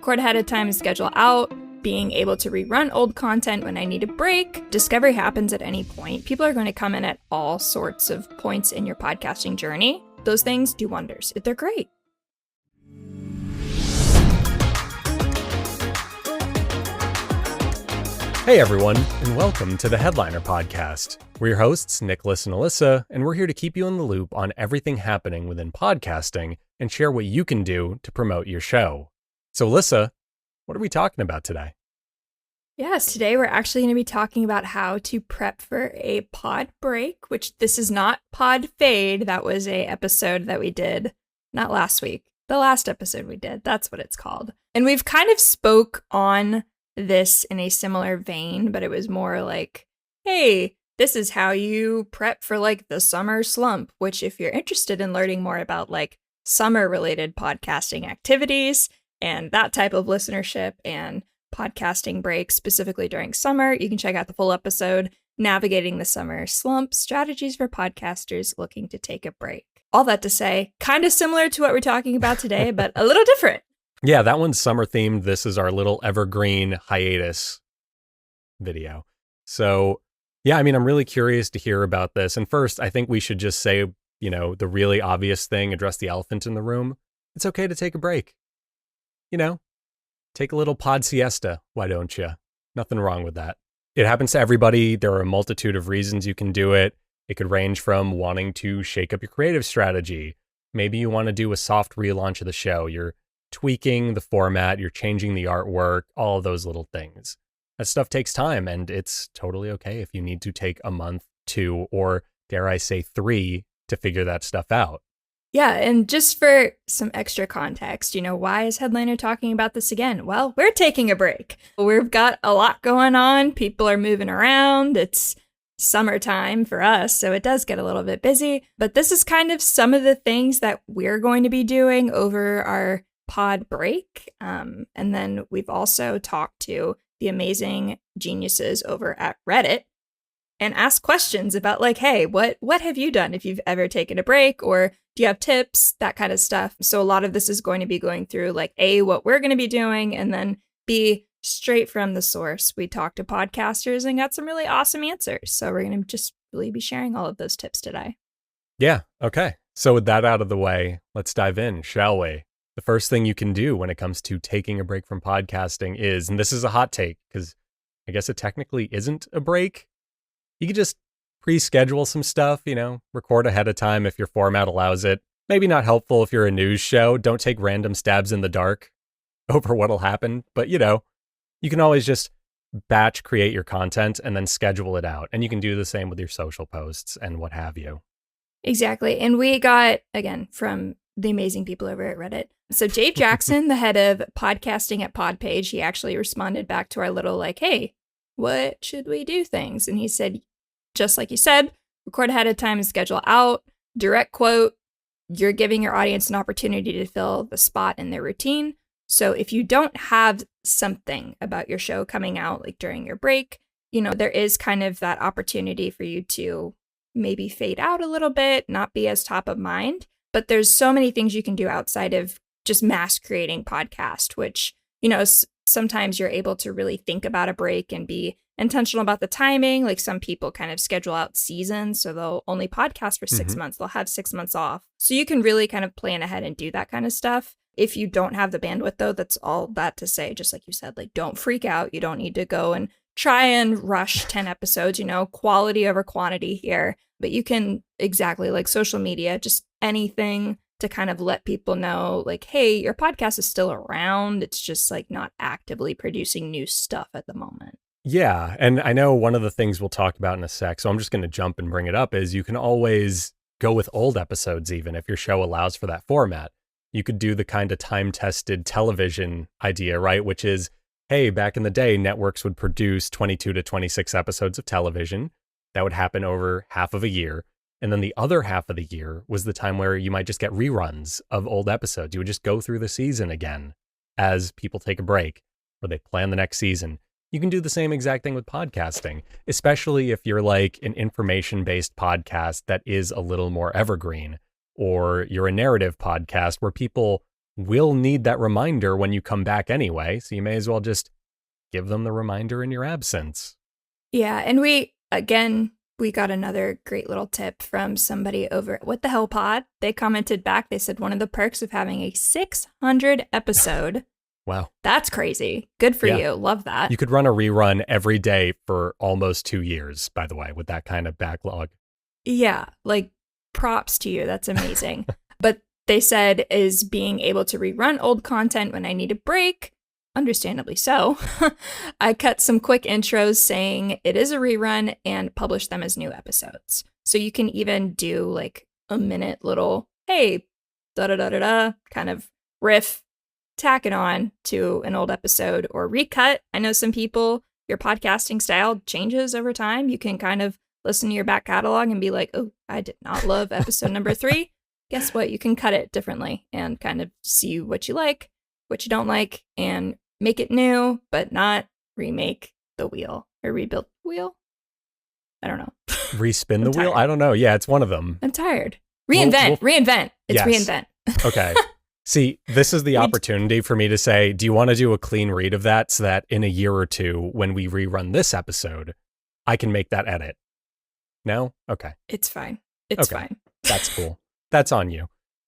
record ahead of time and schedule out, being able to rerun old content when I need a break. Discovery happens at any point. People are going to come in at all sorts of points in your podcasting journey. Those things do wonders. They're great. Hey everyone, and welcome to the Headliner Podcast. We're your hosts, Nicholas and Alyssa, and we're here to keep you in the loop on everything happening within podcasting and share what you can do to promote your show. So Alyssa, what are we talking about today? Yes, today we're actually going to be talking about how to prep for a pod break, which this is not pod fade. That was a episode that we did, not last week. The last episode we did, that's what it's called. And we've kind of spoke on this in a similar vein, but it was more like, hey, this is how you prep for like the summer slump, which if you're interested in learning more about like summer related podcasting activities and that type of listenership and podcasting breaks specifically during summer, you can check out the full episode, Navigating the Summer Slump, Strategies for Podcasters Looking to Take a Break. All that to say, kind of similar to what we're talking about today, but a little different. Yeah, that one's summer themed. This is our little evergreen hiatus video. So, yeah, I mean, I'm really curious to hear about this. And first, I think we should just say, the really obvious thing, address the elephant in the room. It's okay to take a break. Take a little pod siesta. Why don't you? Nothing wrong with that. It happens to everybody. There are a multitude of reasons you can do it. It could range from wanting to shake up your creative strategy. Maybe you want to do a soft relaunch of the show. You're tweaking the format, you're changing the artwork, all of those little things. That stuff takes time, and it's totally okay if you need to take a month, 2, or dare I say 3 to figure that stuff out. Yeah, and just for some extra context, why is Headliner talking about this again? Well, we're taking a break. We've got a lot going on. People are moving around. It's summertime for us, so it does get a little bit busy. But this is kind of some of the things that we're going to be doing over our pod break. And then we've also talked to the amazing geniuses over at Reddit and asked questions about like, hey, what have you done if you've ever taken a break, or do you have tips, that kind of stuff. So a lot of this is going to be going through like A, what we're going to be doing, and then B, straight from the source. We talked to podcasters and got some really awesome answers. So we're going to just really be sharing all of those tips today. Yeah, okay. So with that out of the way, let's dive in, shall we? The first thing you can do when it comes to taking a break from podcasting is, and this is a hot take because I guess it technically isn't a break. You could just pre-schedule some stuff, record ahead of time if your format allows it. Maybe not helpful if you're a news show. Don't take random stabs in the dark over what'll happen. But, you can always just batch create your content and then schedule it out. And you can do the same with your social posts and what have you. Exactly. And we got, again, from the amazing people over at Reddit. So Dave Jackson, the head of podcasting at Podpage, he actually responded back to our little like, hey, what should we do things? And he said, just like you said, record ahead of time and schedule out. Direct quote, you're giving your audience an opportunity to fill the spot in their routine. So if you don't have something about your show coming out like during your break, there is kind of that opportunity for you to maybe fade out a little bit, not be as top of mind. But there's so many things you can do outside of just mass creating podcast, which, sometimes you're able to really think about a break and be intentional about the timing. Like some people kind of schedule out seasons, so they'll only podcast for 6 months. They'll have 6 months off. So you can really kind of plan ahead and do that kind of stuff. If you don't have the bandwidth, though, that's all that to say, just like you said, like don't freak out. You don't need to go and try and rush 10 episodes, quality over quantity here. But you can, exactly like social media, just anything to kind of let people know like, hey, your podcast is still around. It's just like not actively producing new stuff at the moment. Yeah. And I know one of the things we'll talk about in a sec, so I'm just going to jump and bring it up, is you can always go with old episodes, even if your show allows for that format. You could do the kind of time-tested television idea, right? Which is, hey, back in the day, networks would produce 22 to 26 episodes of television. That would happen over half of a year. And then the other half of the year was the time where you might just get reruns of old episodes. You would just go through the season again as people take a break or they plan the next season. You can do the same exact thing with podcasting, especially if you're like an information-based podcast that is a little more evergreen, or you're a narrative podcast where people will need that reminder when you come back anyway. So you may as well just give them the reminder in your absence. Yeah. And we got another great little tip from somebody over at What the Hell Pod. They commented back. They said one of the perks of having a 600 episode. Wow. That's crazy. Good for you. Love that. You could run a rerun every day for almost 2 years, by the way, with that kind of backlog. Yeah. Like, props to you. That's amazing. But they said is being able to rerun old content when I need a break. Understandably so. I cut some quick intros saying it is a rerun and publish them as new episodes. So you can even do like a minute little, hey, da-da-da-da-da, kind of riff, tack it on to an old episode or recut. I know some people, your podcasting style changes over time. You can kind of listen to your back catalog and be like, oh, I did not love episode number 3. Guess what? You can cut it differently and kind of see what you like, what you don't like, and make it new, but not remake the wheel or rebuild the wheel. I don't know. Respin the wheel? I don't know. Yeah, it's one of them. I'm tired. Reinvent. It's yes. Reinvent. Okay. See, this is the opportunity for me to say, do you want to do a clean read of that so that in a year or two, when we rerun this episode, I can make that edit? No? Okay. It's fine. It's fine. That's cool. That's on you.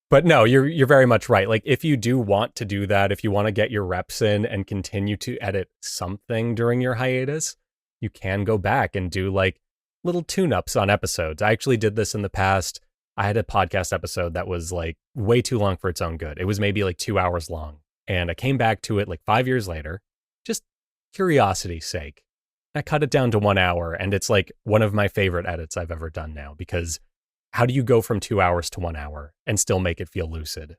But no, you're very much right. Like, if you do want to do that, if you want to get your reps in and continue to edit something during your hiatus, you can go back and do like little tune-ups on episodes. I actually did this in the past. I had a podcast episode that was like way too long for its own good. It was maybe like 2 hours long. And I came back to it like 5 years later, just curiosity's sake. I cut it down to 1 hour, and it's like one of my favorite edits I've ever done now, because how do you go from 2 hours to 1 hour and still make it feel lucid?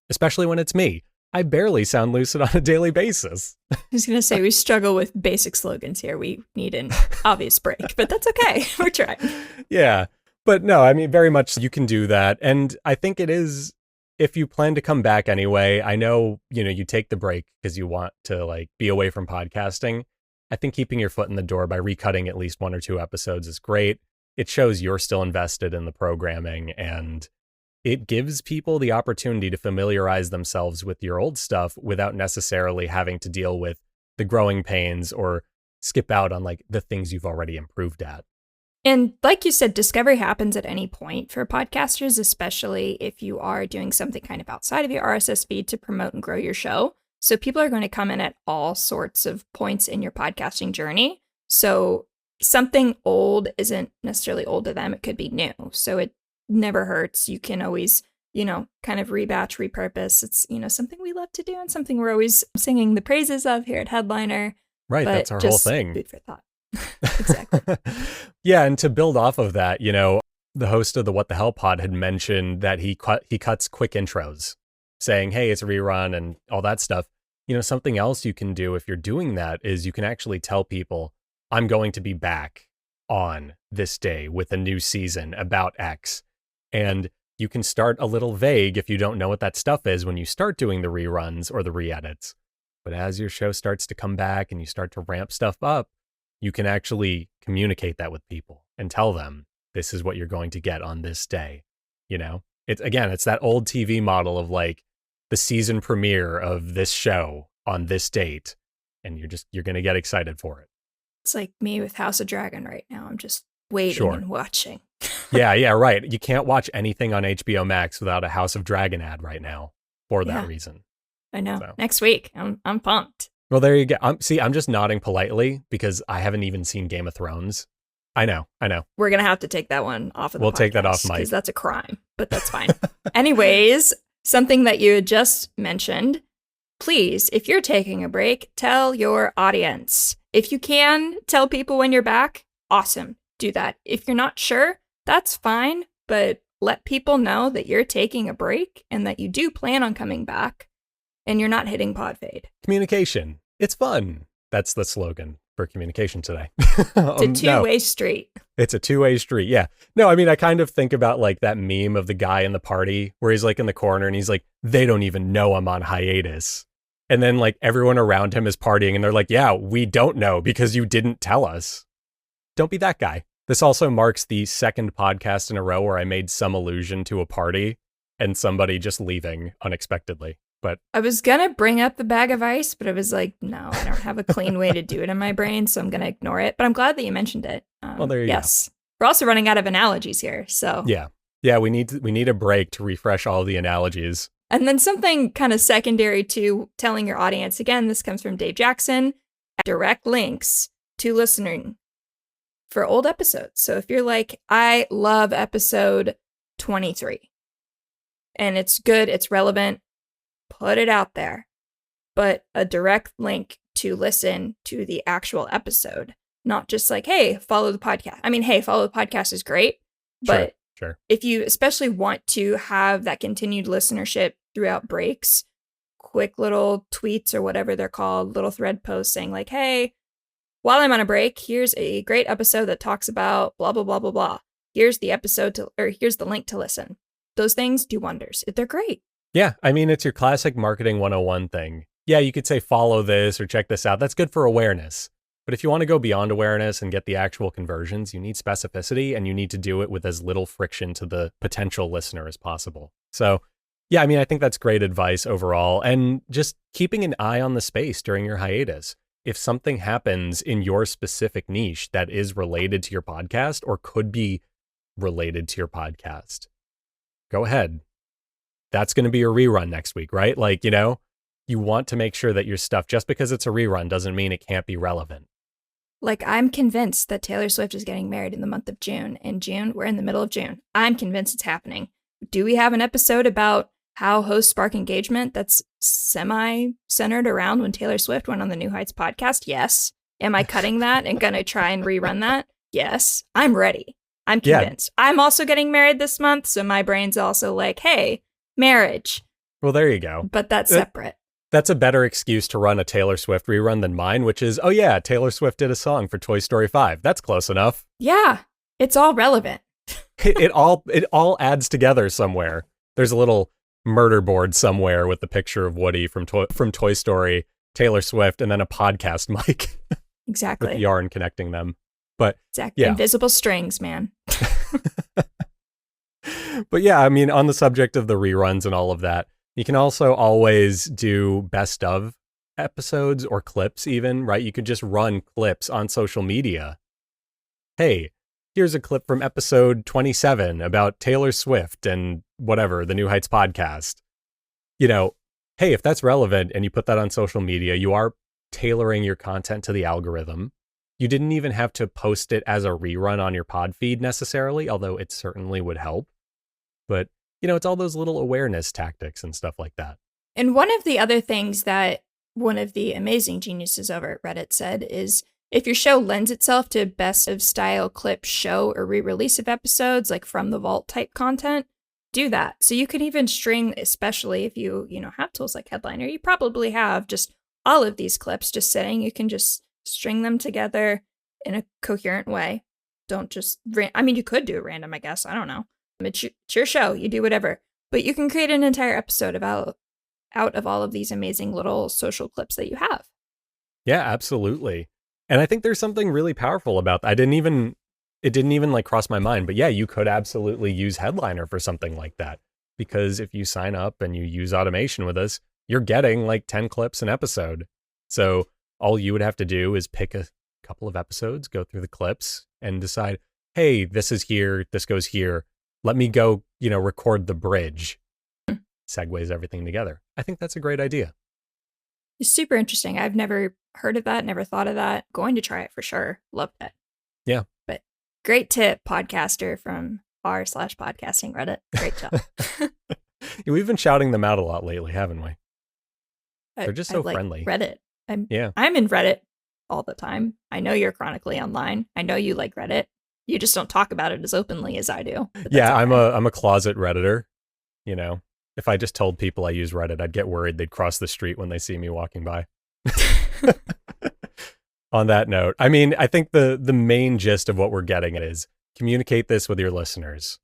Especially when it's me. I barely sound lucid on a daily basis. I was going to say, we struggle with basic slogans here. We need an obvious break, but that's okay. We're trying. Yeah. But no, I mean, very much you can do that. And I think it is, if you plan to come back anyway, I know, you take the break because you want to like be away from podcasting. I think keeping your foot in the door by recutting at least 1 or 2 episodes is great. It shows you're still invested in the programming, and it gives people the opportunity to familiarize themselves with your old stuff without necessarily having to deal with the growing pains or skip out on like the things you've already improved at. And like you said, discovery happens at any point for podcasters, especially if you are doing something kind of outside of your RSS feed to promote and grow your show. So people are going to come in at all sorts of points in your podcasting journey. So something old isn't necessarily old to them. It could be new. So it never hurts. You can always, kind of rebatch, repurpose. It's, something we love to do and something we're always singing the praises of here at Headliner. Right. That's our whole thing. Food for thought. Exactly. Yeah. And to build off of that, the host of the What the Hell Pod had mentioned that he cuts quick intros saying, hey, it's a rerun and all that stuff. Something else you can do if you're doing that is you can actually tell people, I'm going to be back on this day with a new season about X. And you can start a little vague if you don't know what that stuff is when you start doing the reruns or the re-edits. But as your show starts to come back and you start to ramp stuff up, you can actually communicate that with people and tell them this is what you're going to get on this day. It's that old TV model of like the season premiere of this show on this date. And you're going to get excited for it. It's like me with House of Dragon right now. I'm just waiting and watching. Yeah, right. You can't watch anything on HBO Max without a House of Dragon ad right now for that reason. I know. So. Next week, I'm pumped. Well, there you go. I'm just nodding politely because I haven't even seen Game of Thrones. I know. We're going to have to take that one off of the podcast. We'll take that off, Mike. Because that's a crime, but that's fine. Anyways, something that you had just mentioned, please, if you're taking a break, tell your audience. If you can tell people when you're back, awesome. Do that. If you're not sure, that's fine, but let people know that you're taking a break and that you do plan on coming back and you're not hitting pod fade. Communication. It's fun. That's the slogan for communication today. It's a two-way street. It's a two-way street. Yeah. No, I mean, I kind of think about like that meme of the guy in the party where he's like in the corner and he's like, they don't even know I'm on hiatus. And then like everyone around him is partying and they're like, yeah, we don't know because you didn't tell us. Don't be that guy. This also marks the second podcast in a row where I made some allusion to a party and somebody just leaving unexpectedly. But I was going to bring up the bag of ice, but I was like, no, I don't have a clean way to do it in my brain, so I'm going to ignore it. But I'm glad that you mentioned it. Well, there you go. We're also running out of analogies here, so. Yeah, we need a break to refresh all the analogies. And then something kind of secondary to telling your audience, again, this comes from Dave Jackson, direct links to listening for old episodes. So if you're like, I love episode 23, and it's good, it's relevant, put it out there. But a direct link to listen to the actual episode, not just like, hey, follow the podcast. I mean, hey, follow the podcast is great, but sure. If you especially want to have that continued listenership throughout breaks, quick little tweets or whatever they're called, little thread posts saying like, hey, while I'm on a break, here's a great episode that talks about blah, blah, blah, blah, blah. Here's the here's the link to listen. Those things do wonders. They're great. Yeah, I mean, it's your classic marketing 101 thing. Yeah, you could say follow this or check this out. That's good for awareness. But if you want to go beyond awareness and get the actual conversions, you need specificity, and you need to do it with as little friction to the potential listener as possible. So, yeah, I mean, I think that's great advice overall. And just keeping an eye on the space during your hiatus. If something happens in your specific niche that is related to your podcast or could be related to your podcast, go ahead. That's going to be a rerun next week, right? Like, you want to make sure that your stuff, just because it's a rerun doesn't mean it can't be relevant. Like, I'm convinced that Taylor Swift is getting married in the month of June. In June, we're in the middle of June. I'm convinced it's happening. Do we have an episode about how hosts spark engagement that's semi-centered around when Taylor Swift went on the New Heights podcast? Yes. Am I cutting that and going to try and rerun that? Yes. I'm ready. I'm convinced. Yeah. I'm also getting married this month, so my brain's also like, hey, marriage. Well, there you go. But that's separate. That's a better excuse to run a Taylor Swift rerun than mine, which is, oh yeah, Taylor Swift did a song for Toy Story 5. That's close enough. Yeah, it's all relevant. it all adds together somewhere. There's a little murder board somewhere with the picture of Woody from Toy Story, Taylor Swift, and then a podcast mic. Exactly. With yarn connecting them. But exactly. Yeah. Invisible strings, man. But yeah, I mean, on the subject of the reruns and all of that, you can also always do best of episodes or clips even, right? You could just run clips on social media. Hey, here's a clip from episode 27 about Taylor Swift and whatever, the New Heights podcast. Hey, if that's relevant and you put that on social media, you are tailoring your content to the algorithm. You didn't even have to post it as a rerun on your pod feed necessarily, although it certainly would help. But it's all those little awareness tactics and stuff like that. And one of the other things that one of the amazing geniuses over at Reddit said is, if your show lends itself to best of style clip show or re-release of episodes, like from the vault type content, do that. So you can even string, especially if you have tools like Headliner, you probably have just all of these clips just sitting. You can just string them together in a coherent way. Don't just, you could do it random, I guess. I don't know. It's your show. You do whatever. But you can create an entire episode out of all of these amazing little social clips that you have. Yeah, absolutely. And I think there's something really powerful about that. It didn't even like cross my mind. But yeah, you could absolutely use Headliner for something like that. Because if you sign up and you use automation with us, you're getting like 10 clips an episode. So all you would have to do is pick a couple of episodes, go through the clips and decide, hey, this is here, this goes here. Let me go, record the bridge. Segues everything together. I think that's a great idea. It's super interesting. I've never heard of that, never thought of that. Going to try it for sure. Loved it. Yeah. But great tip, podcaster from r/podcasting Reddit. Great job. We've been shouting them out a lot lately, haven't we? They're just so friendly. Reddit. I'm in Reddit all the time. I know you're chronically online. I know you like Reddit. You just don't talk about it as openly as I do. Yeah, okay. I'm a closet Redditor. If I just told people I use Reddit, I'd get worried they'd cross the street when they see me walking by. On that note, I mean, I think the main gist of what we're getting is communicate this with your listeners.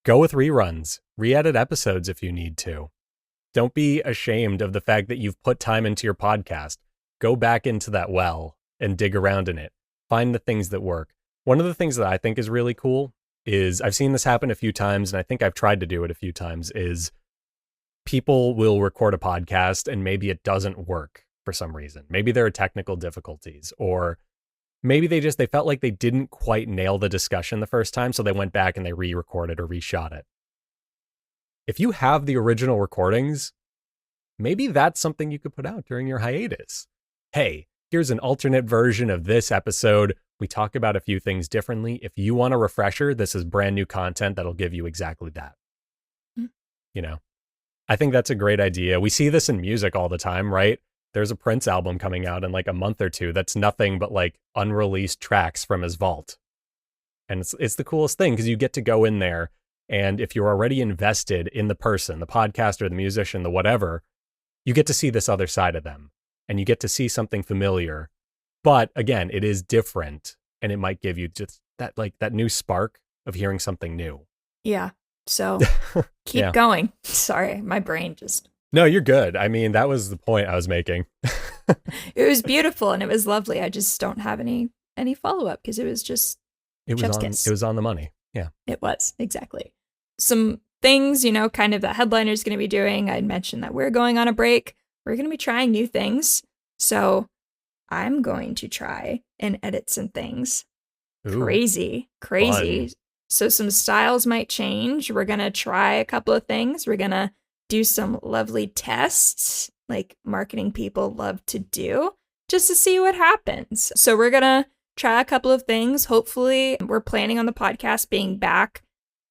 Go with reruns. Re-edit episodes if you need to. Don't be ashamed of the fact that you've put time into your podcast. Go back into that well and dig around in it. Find the things that work. One of the things that I think is really cool is, I've seen this happen a few times, and I think I've tried to do it a few times, is people will record a podcast and maybe it doesn't work for some reason. Maybe there are technical difficulties, or maybe they felt like they didn't quite nail the discussion the first time, so they went back and they re-recorded or reshot it. If you have the original recordings, maybe that's something you could put out during your hiatus. Hey, here's an alternate version of this episode. We talk about a few things differently. If you want a refresher, this is brand new content that'll give you exactly that. You know, I think that's a great idea. We see this in music all the time, right? There's a Prince album coming out in like a month or two that's nothing but like unreleased tracks from his vault. And it's the coolest thing because you get to go in there, and if you're already invested in the person, the podcaster, the musician, the whatever, you get to see this other side of them, and you get to see something familiar. But again, it is different, and it might give you just that new spark of hearing something new. Yeah. So keep going. Sorry, my brain just... No, you're good. I mean, that was the point I was making. It was beautiful and it was lovely. I just don't have any follow-up because it was just it was on the money. Yeah. It was, exactly. Some things, kind of that Headliner's going to be doing. I'd mentioned that we're going on a break. We're going to be trying new things. So I'm going to try and edit some things. Ooh, crazy. Fun. So some styles might change. We're going to try a couple of things. We're going to do some lovely tests like marketing people love to do just to see what happens. So we're going to try a couple of things. Hopefully, we're planning on the podcast being back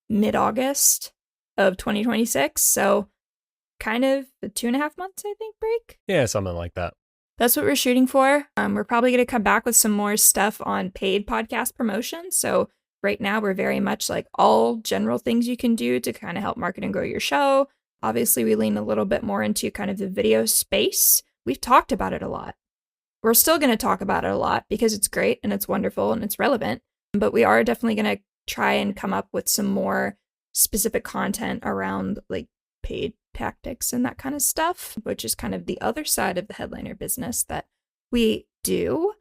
mid-August of 2026. So kind of a 2.5 months, I think, break. Yeah, something like that. That's what we're shooting for. We're probably going to come back with some more stuff on paid podcast promotion. So right now, we're very much like all general things you can do to kind of help market and grow your show. Obviously, we lean a little bit more into kind of the video space. We've talked about it a lot. We're still going to talk about it a lot because it's great and it's wonderful and it's relevant. But we are definitely going to try and come up with some more specific content around like paid tactics and that kind of stuff, which is kind of the other side of the Headliner business that we do.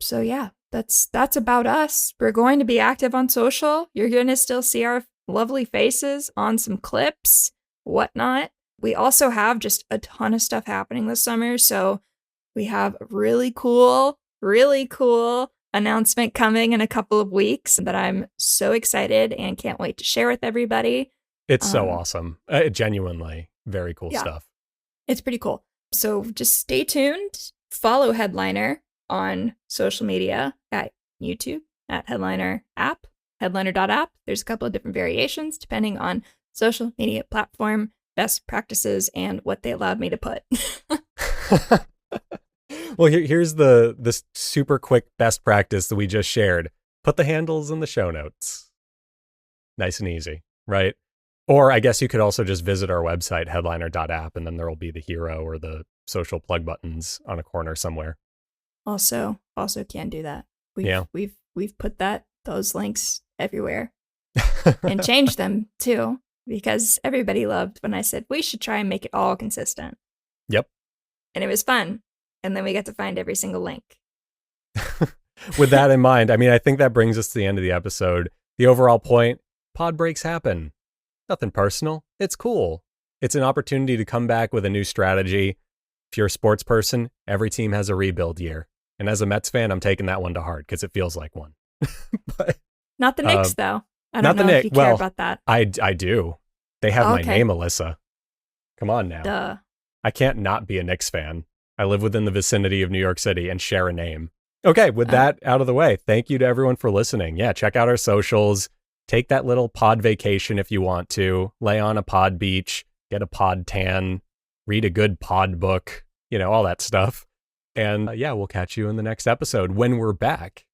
So yeah, that's about us. We're going to be active on social. You're going to still see our lovely faces on some clips, whatnot. We also have just a ton of stuff happening this summer. So we have a really cool announcement coming in a couple of weeks that I'm so excited and can't wait to share with everybody. It's so awesome. Genuinely very cool stuff. It's pretty cool. So just stay tuned. Follow Headliner on social media at YouTube at Headliner app, headliner.app. There's a couple of different variations depending on social media platform, best practices, and what they allowed me to put. Well, here's the super quick best practice that we just shared. Put the handles in the show notes. Nice and easy, right? Or I guess you could also just visit our website, headliner.app, and then there will be the hero or the social plug buttons on a corner somewhere. Also can do that. We've put those links everywhere and changed them too, because everybody loved when I said we should try and make it all consistent. Yep. And it was fun. And then we get to find every single link. With that in mind, I mean, I think that brings us to the end of the episode. The overall point, pod breaks happen. Nothing personal. It's cool. It's an opportunity to come back with a new strategy. If you're a sports person, every team has a rebuild year. And as a Mets fan, I'm taking that one to heart because it feels like one. But, not the Knicks, though. I don't know if you care about that. I do. They have my name, Alyssa. Come on now. Duh. I can't not be a Knicks fan. I live within the vicinity of New York City and share a name. Okay, with that out of the way, thank you to everyone for listening. Yeah, check out our socials. Take that little pod vacation if you want to. Lay on a pod beach, get a pod tan, read a good pod book, all that stuff. And we'll catch you in the next episode when we're back